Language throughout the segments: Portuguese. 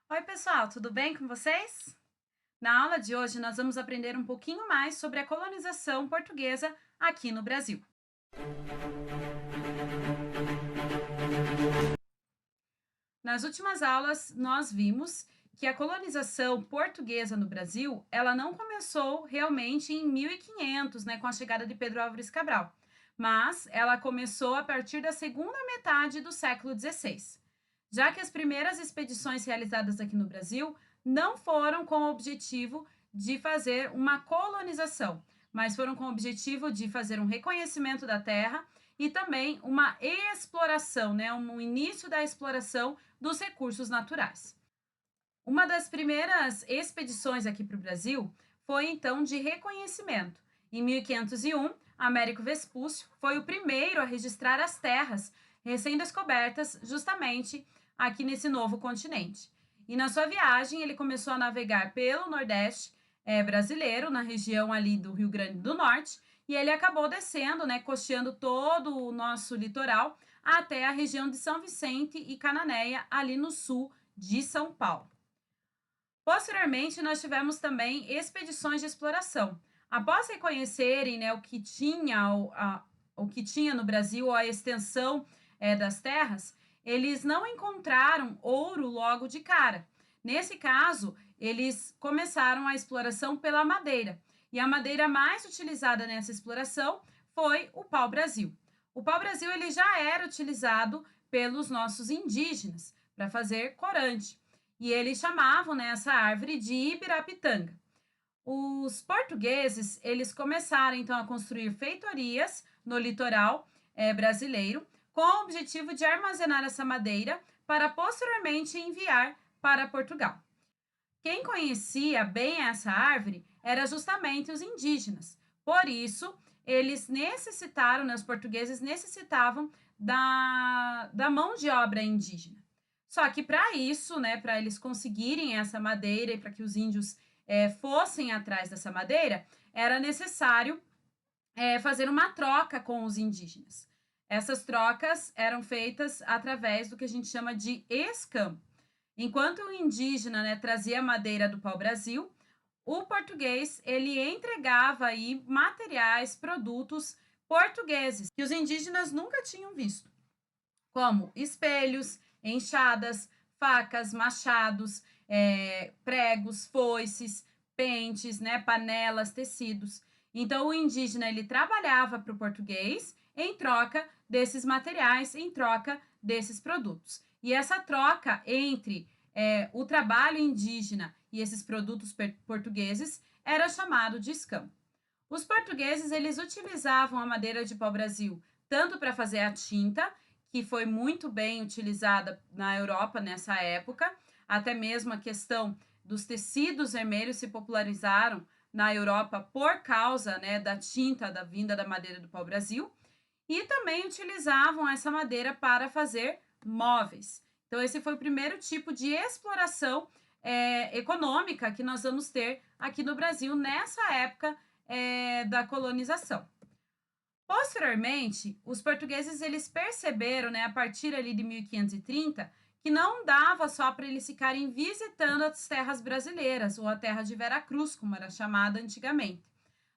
Oi, pessoal, tudo bem com vocês? Na aula de hoje, nós vamos aprender um pouquinho mais sobre a colonização portuguesa aqui no Brasil. Nas últimas aulas, nós vimos que a colonização portuguesa no Brasil, ela não começou realmente em 1500, né, com a chegada de Pedro Álvares Cabral, mas ela começou a partir da segunda metade do século XVI, já que as primeiras expedições realizadas aqui no Brasil não foram com o objetivo de fazer uma colonização, mas foram com o objetivo de fazer um reconhecimento da terra e também uma exploração, né, um início da exploração dos recursos naturais. Uma das primeiras expedições aqui para o Brasil foi então de reconhecimento. Em 1501, Américo Vespúcio foi o primeiro a registrar as terras recém-descobertas justamente aqui nesse novo continente. E na sua viagem, ele começou a navegar pelo Nordeste brasileiro, na região ali do Rio Grande do Norte, e ele acabou descendo, né, costeando todo o nosso litoral até a região de São Vicente e Cananéia, ali no sul de São Paulo. Posteriormente, nós tivemos também expedições de exploração. Após reconhecerem, né, o que tinha no Brasil, a extensão das terras, eles não encontraram ouro logo de cara. Nesse caso, eles começaram a exploração pela madeira. E a madeira mais utilizada nessa exploração foi o pau-brasil. O pau-brasil ele já era utilizado pelos nossos indígenas para fazer corante. E eles chamavam, né, essa árvore de Ibirapitanga. Os portugueses, eles começaram então a construir feitorias no litoral brasileiro, com o objetivo de armazenar essa madeira para posteriormente enviar para Portugal. Quem conhecia bem essa árvore era justamente os indígenas. Por isso, eles necessitaram, né, os portugueses necessitavam da mão de obra indígena. Só que para isso, né, para eles conseguirem essa madeira e para que os índios fossem atrás dessa madeira, era necessário fazer uma troca com os indígenas. Essas trocas eram feitas através do que a gente chama de escambo. Enquanto o indígena, né, trazia madeira do pau-brasil, o português ele entregava aí materiais, produtos portugueses que os indígenas nunca tinham visto, como espelhos, enxadas, facas, machados, pregos, foices, pentes, né, panelas, tecidos. Então, o indígena ele trabalhava para o português em troca desses materiais, em troca desses produtos. E essa troca entre o trabalho indígena e esses produtos portugueses era chamado de escambo. Os portugueses eles utilizavam a madeira de pau-brasil tanto para fazer a tinta, que foi muito bem utilizada na Europa nessa época, até mesmo a questão dos tecidos vermelhos se popularizaram na Europa por causa, né, da tinta da vinda da madeira do pau-brasil, e também utilizavam essa madeira para fazer móveis. Então, esse foi o primeiro tipo de exploração econômica que nós vamos ter aqui no Brasil nessa época da colonização. Posteriormente, os portugueses eles perceberam, né, a partir ali de 1530, que não dava só para eles ficarem visitando as terras brasileiras, ou a terra de Veracruz, como era chamada antigamente.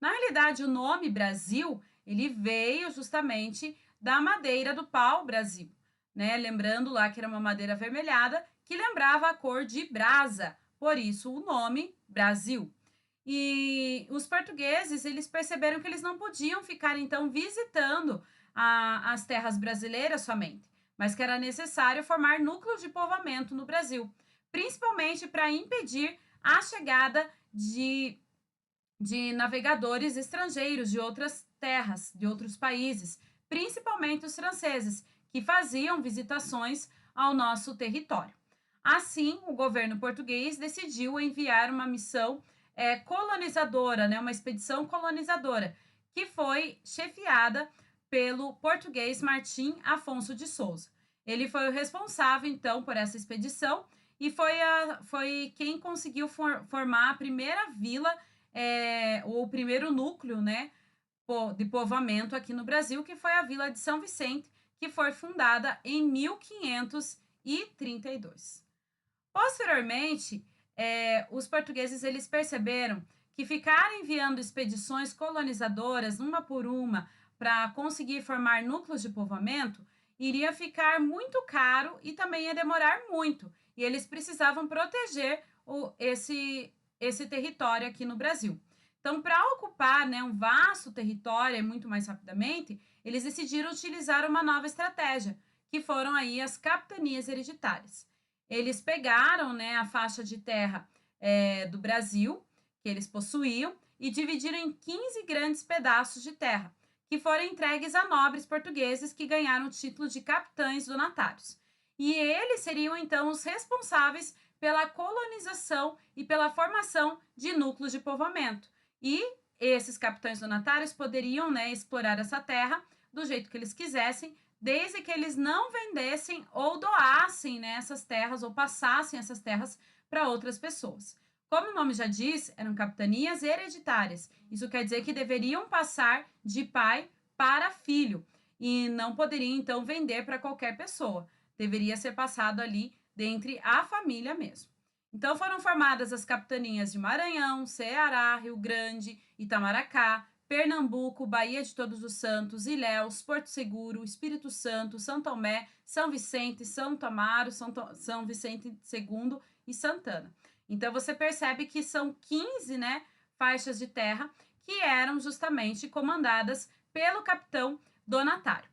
Na realidade, o nome Brasil, ele veio justamente da madeira do pau-brasil, né? Lembrando lá que era uma madeira avermelhada que lembrava a cor de brasa, por isso o nome Brasil. E os portugueses, eles perceberam que eles não podiam ficar, então, visitando as terras brasileiras somente, mas que era necessário formar núcleos de povoamento no Brasil, principalmente para impedir a chegada de navegadores estrangeiros de outras terras, de outros países, principalmente os franceses, que faziam visitações ao nosso território. Assim, o governo português decidiu enviar uma missão colonizadora, né, uma expedição colonizadora, que foi chefiada pelo português Martim Afonso de Souza. Ele foi o responsável, então, por essa expedição e foi quem conseguiu formar a primeira vila, ou o primeiro núcleo, né, de povoamento aqui no Brasil, que foi a Vila de São Vicente, que foi fundada em 1532. Posteriormente, os portugueses eles perceberam que ficar enviando expedições colonizadoras uma por uma para conseguir formar núcleos de povoamento iria ficar muito caro e também ia demorar muito. E eles precisavam proteger esse território aqui no Brasil. Então, para ocupar, né, um vasto território e muito mais rapidamente, eles decidiram utilizar uma nova estratégia, que foram aí as capitanias hereditárias. Eles pegaram, né, a faixa de terra do Brasil, que eles possuíam, e dividiram em 15 grandes pedaços de terra, que foram entregues a nobres portugueses que ganharam o título de capitães donatários. E eles seriam então os responsáveis pela colonização e pela formação de núcleos de povoamento. E esses capitães donatários poderiam, né, explorar essa terra do jeito que eles quisessem, desde que eles não vendessem ou doassem, né, essas terras ou passassem essas terras para outras pessoas. Como o nome já diz, eram capitanias hereditárias. Isso quer dizer que deveriam passar de pai para filho e não poderiam então vender para qualquer pessoa. Deveria ser passado ali dentre a família mesmo. Então foram formadas as capitanias de Maranhão, Ceará, Rio Grande, Itamaracá, Pernambuco, Baía de Todos os Santos, Ilhéus, Porto Seguro, Espírito Santo, São Tomé, São Vicente, São Amaro, São Vicente II e Santana. Então você percebe que são 15, né, faixas de terra que eram justamente comandadas pelo capitão donatário.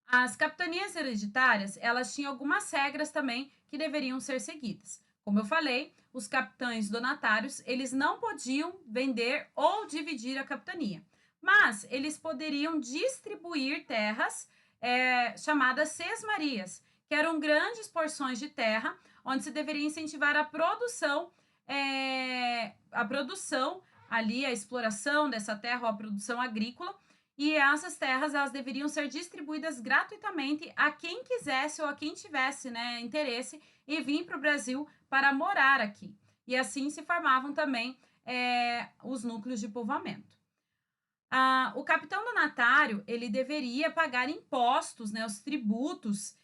As capitanias hereditárias, elas tinham algumas regras também que deveriam ser seguidas. Como eu falei, os capitães donatários, eles não podiam vender ou dividir a capitania, mas eles poderiam distribuir terras chamadas sesmarias, que eram grandes porções de terra onde se deveria incentivar a produção ali, a exploração dessa terra ou a produção agrícola, e essas terras elas deveriam ser distribuídas gratuitamente a quem quisesse ou a quem tivesse, né, interesse em vir para o Brasil para morar aqui. E assim se formavam também os núcleos de povoamento. O capitão donatário ele deveria pagar impostos, né, os tributos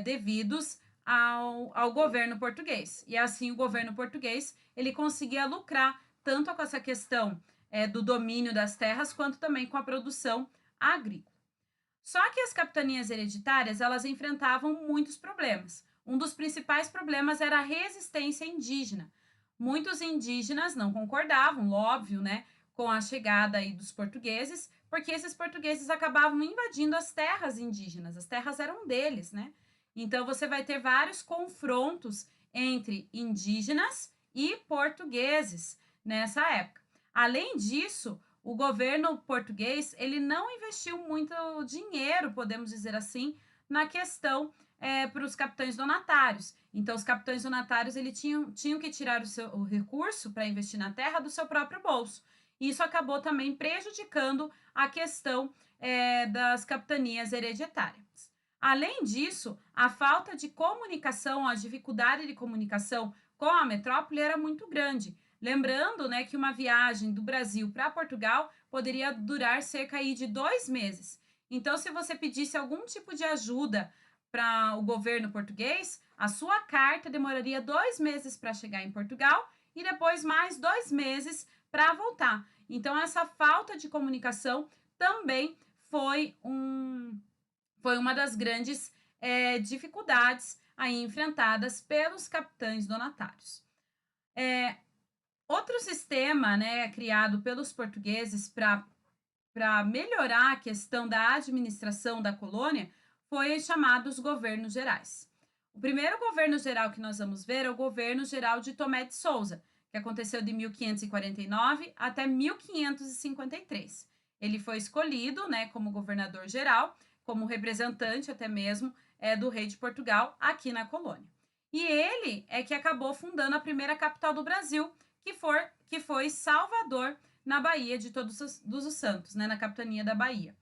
devidos ao governo português. E assim o governo português ele conseguia lucrar tanto com essa questão do domínio das terras, quanto também com a produção agrícola. Só que as capitanias hereditárias, elas enfrentavam muitos problemas. Um dos principais problemas era a resistência indígena. Muitos indígenas não concordavam, óbvio, né, com a chegada aí dos portugueses, porque esses portugueses acabavam invadindo as terras indígenas, as terras eram deles, né? Então você vai ter vários confrontos entre indígenas e portugueses nessa época. Além disso, o governo português ele não investiu muito dinheiro, podemos dizer assim, na questão para os capitães donatários. Então, os capitães donatários tinham que tirar o recurso para investir na terra do seu próprio bolso. Isso acabou também prejudicando a questão das capitanias hereditárias. Além disso, a falta de comunicação, a dificuldade de comunicação com a metrópole era muito grande. Lembrando, né, que uma viagem do Brasil para Portugal poderia durar cerca aí de 2 meses. Então, se você pedisse algum tipo de ajuda para o governo português, a sua carta demoraria 2 meses para chegar em Portugal e depois mais 2 meses para voltar. Então, essa falta de comunicação também foi uma das grandes dificuldades aí enfrentadas pelos capitães donatários. Outro sistema, né, criado pelos portugueses para melhorar a questão da administração da colônia foi chamado os governos gerais. O primeiro governo geral que nós vamos ver é o governo geral de Tomé de Souza, que aconteceu de 1549 até 1553. Ele foi escolhido, né, como governador geral, como representante até mesmo do rei de Portugal aqui na colônia. E ele é que acabou fundando a primeira capital do Brasil, que foi Salvador, na Baía de Todos os Santos, né, na capitania da Bahia.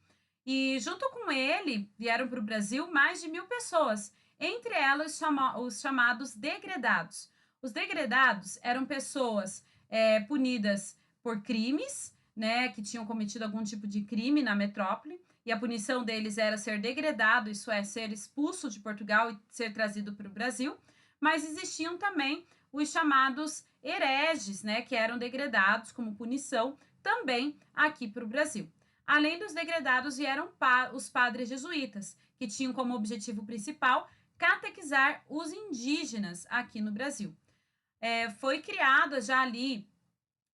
E junto com ele vieram para o Brasil mais de 1.000 pessoas, entre elas os chamados degredados. Os degredados eram pessoas punidas por crimes, né, que tinham cometido algum tipo de crime na metrópole, e a punição deles era ser degredado, isso é, ser expulso de Portugal e ser trazido para o Brasil. mas existiam também os chamados hereges, né, que eram degredados como punição também aqui para o Brasil. Além dos degredados vieram os padres jesuítas, que tinham como objetivo principal catequizar os indígenas aqui no Brasil. Foi criada já ali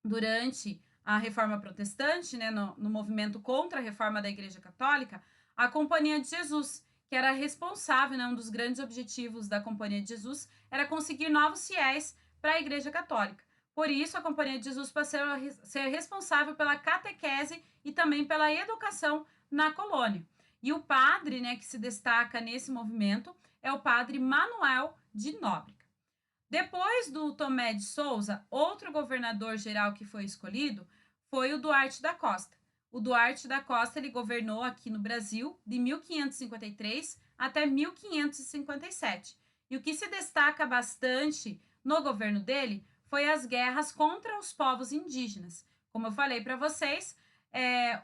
durante a Reforma Protestante, né, no movimento contra a reforma da Igreja Católica, a Companhia de Jesus, que era responsável, né, um dos grandes objetivos da Companhia de Jesus era conseguir novos fiéis para a Igreja Católica. Por isso, a Companhia de Jesus passou a ser responsável pela catequese e também pela educação na colônia. E o padre, né, que se destaca nesse movimento é o padre Manuel de Nóbrega. Depois do Tomé de Souza, outro governador geral que foi escolhido foi o Duarte da Costa. O Duarte da Costa ele governou aqui no Brasil de 1553 até 1557. E o que se destaca bastante no governo dele foi as guerras contra os povos indígenas. Como eu falei para vocês,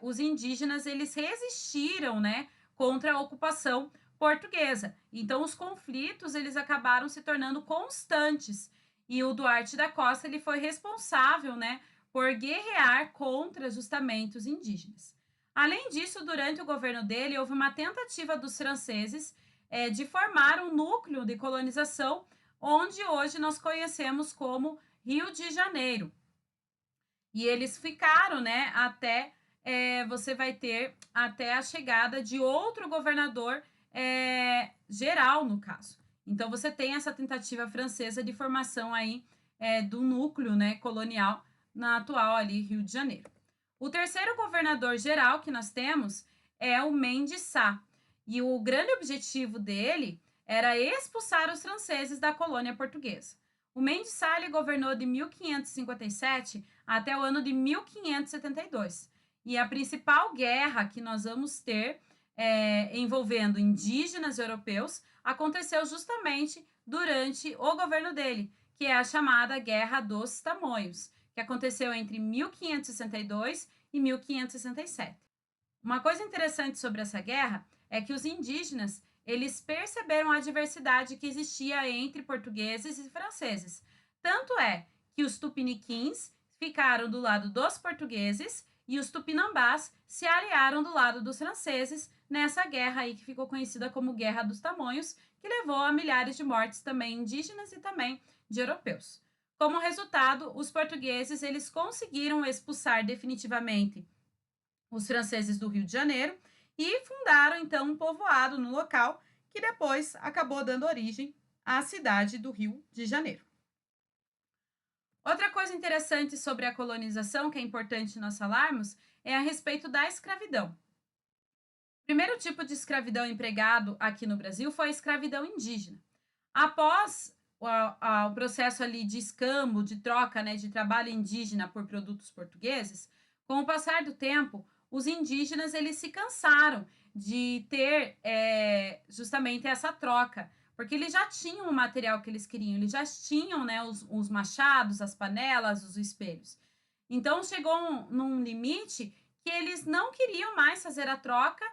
os indígenas eles resistiram, né, contra a ocupação portuguesa. Então os conflitos eles acabaram se tornando constantes e o Duarte da Costa ele foi responsável, né, por guerrear contra justamente os indígenas. Além disso, durante o governo dele houve uma tentativa dos franceses de formar um núcleo de colonização onde hoje nós conhecemos como Rio de Janeiro. E eles ficaram, né, até você vai ter até a chegada de outro governador geral, no caso. Então, você tem essa tentativa francesa de formação aí do núcleo, né, colonial na atual ali Rio de Janeiro. O terceiro governador geral que nós temos é o Mendes Sá. E o grande objetivo dele era expulsar os franceses da colônia portuguesa. O Mendes Sá ele governou de 1557 até o ano de 1572. E a principal guerra que nós vamos ter envolvendo indígenas europeus aconteceu justamente durante o governo dele, que é a chamada Guerra dos Tamoios, que aconteceu entre 1562 e 1567. Uma coisa interessante sobre essa guerra é que os indígenas eles perceberam a diversidade que existia entre portugueses e franceses. Tanto é que os tupiniquins ficaram do lado dos portugueses e os tupinambás se aliaram do lado dos franceses nessa guerra aí que ficou conhecida como Guerra dos Tamoios, que levou a milhares de mortes também indígenas e também de europeus. Como resultado, os portugueses eles conseguiram expulsar definitivamente os franceses do Rio de Janeiro e fundaram então um povoado no local que depois acabou dando origem à cidade do Rio de Janeiro. Outra coisa interessante sobre a colonização que é importante nós falarmos é a respeito da escravidão. O primeiro tipo de escravidão empregado aqui no Brasil foi a escravidão indígena. Após o processo ali de escambo, de troca, né, de trabalho indígena por produtos portugueses, com o passar do tempo, os indígenas eles se cansaram de ter justamente essa troca, porque eles já tinham o material que eles queriam, eles já tinham, né, os machados, as panelas, os espelhos. Então chegou num limite que eles não queriam mais fazer a troca,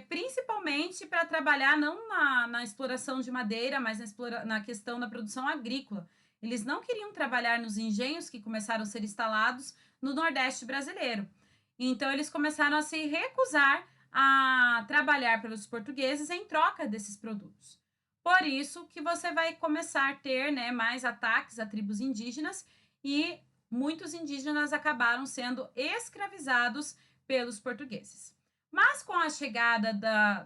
principalmente para trabalhar não na exploração de madeira, mas na questão da produção agrícola. Eles não queriam trabalhar nos engenhos que começaram a ser instalados no Nordeste brasileiro. Então, eles começaram a se recusar a trabalhar pelos portugueses em troca desses produtos. Por isso que você vai começar a ter, né, mais ataques a tribos indígenas e muitos indígenas acabaram sendo escravizados pelos portugueses. Mas com a chegada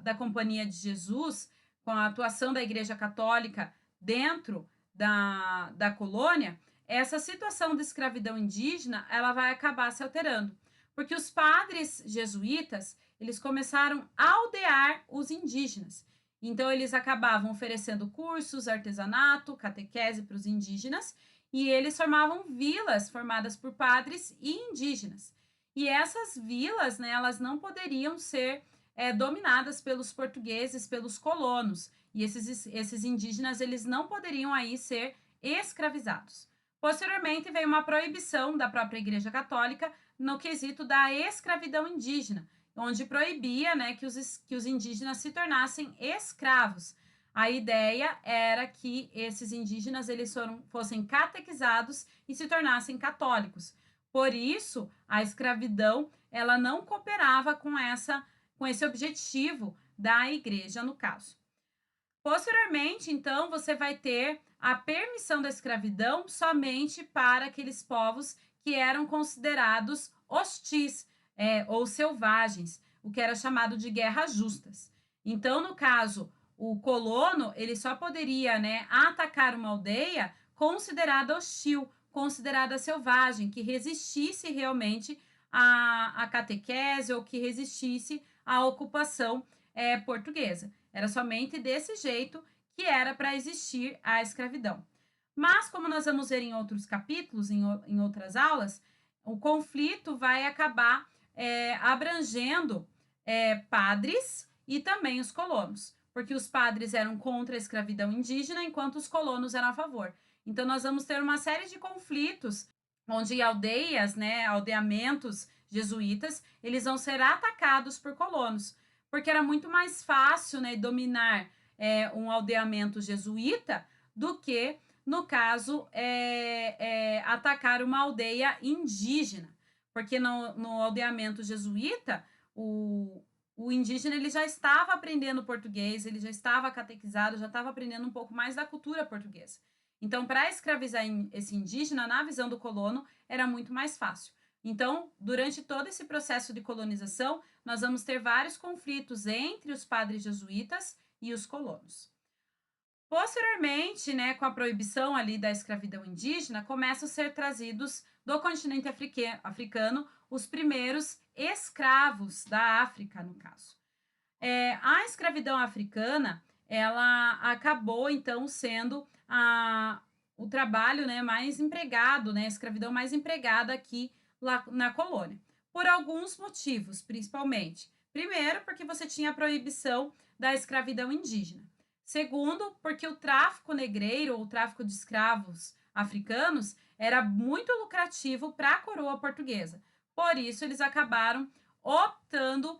da Companhia de Jesus, com a atuação da Igreja Católica dentro da colônia, essa situação de escravidão indígena ela vai acabar se alterando. Porque os padres jesuítas, eles começaram a aldear os indígenas. Então, eles acabavam oferecendo cursos, artesanato, catequese para os indígenas, e eles formavam vilas formadas por padres e indígenas. E essas vilas, né, elas não poderiam ser dominadas pelos portugueses, pelos colonos. E esses indígenas, eles não poderiam aí ser escravizados. Posteriormente, veio uma proibição da própria Igreja Católica no quesito da escravidão indígena, onde proibia, né, que os indígenas se tornassem escravos. A ideia era que esses indígenas fossem catequizados e se tornassem católicos. Por isso, a escravidão ela não cooperava com esse objetivo da igreja, no caso. Posteriormente, então, você vai ter a permissão da escravidão somente para aqueles povos que eram considerados hostis, ou selvagens, o que era chamado de guerras justas. Então, no caso, o colono ele só poderia, né, atacar uma aldeia considerada hostil, considerada selvagem, que resistisse realmente à catequese ou que resistisse à ocupação portuguesa. Era somente desse jeito que era para existir a escravidão. Mas, como nós vamos ver em outros capítulos, em outras aulas, o conflito vai acabar abrangendo padres e também os colonos, porque os padres eram contra a escravidão indígena, enquanto os colonos eram a favor. Então, nós vamos ter uma série de conflitos onde aldeias, né, aldeamentos jesuítas, eles vão ser atacados por colonos, porque era muito mais fácil, né, dominar um aldeamento jesuíta do que, no caso, atacar uma aldeia indígena, porque no aldeamento jesuíta, o indígena ele já estava aprendendo português, ele já estava catequizado, já estava aprendendo um pouco mais da cultura portuguesa. Então, para escravizar esse indígena, na visão do colono, era muito mais fácil. Então, durante todo esse processo de colonização, nós vamos ter vários conflitos entre os padres jesuítas e os colonos. Posteriormente, né, com a proibição ali da escravidão indígena, começam a ser trazidos do continente africano os primeiros escravos da África, no caso. A escravidão africana, ela acabou, então, sendo o trabalho, né, mais empregado, né, a escravidão mais empregada aqui lá na colônia, por alguns motivos, principalmente. Primeiro, porque você tinha a proibição da escravidão indígena. Segundo, porque o tráfico negreiro, ou o tráfico de escravos africanos, era muito lucrativo para a coroa portuguesa. Por isso, eles acabaram optando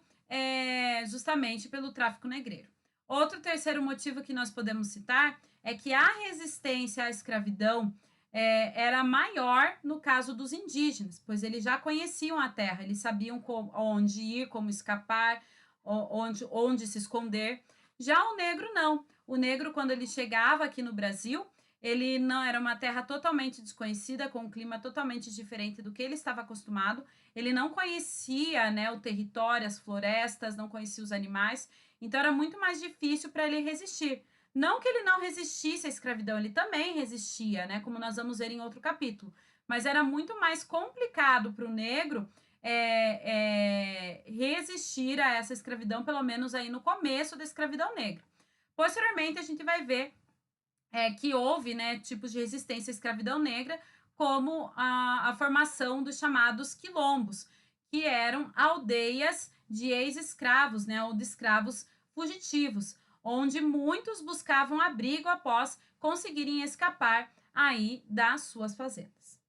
justamente pelo tráfico negreiro. Outro terceiro motivo que nós podemos citar é que a resistência à escravidão era maior no caso dos indígenas, pois eles já conheciam a terra, eles sabiam onde ir, como escapar, onde se esconder. Já o negro não. O negro, quando ele chegava aqui no Brasil, ele não era uma terra totalmente desconhecida, com um clima totalmente diferente do que ele estava acostumado. Ele não conhecia, né, o território, as florestas, não conhecia os animais. Então, era muito mais difícil para ele resistir. Não que ele não resistisse à escravidão, ele também resistia, né, como nós vamos ver em outro capítulo. Mas era muito mais complicado para o negro resistir a essa escravidão, pelo menos aí no começo da escravidão negra. Posteriormente, a gente vai ver que houve, né, tipos de resistência à escravidão negra, como a formação dos chamados quilombos, que eram aldeias de ex-escravos, né, ou de escravos fugitivos, onde muitos buscavam abrigo após conseguirem escapar aí das suas fazendas.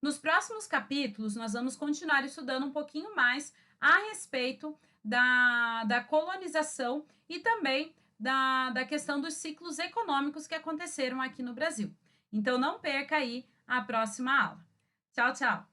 Nos próximos capítulos, nós vamos continuar estudando um pouquinho mais a respeito da colonização e também da questão dos ciclos econômicos que aconteceram aqui no Brasil. Então, não perca aí a próxima aula. Tchau, tchau!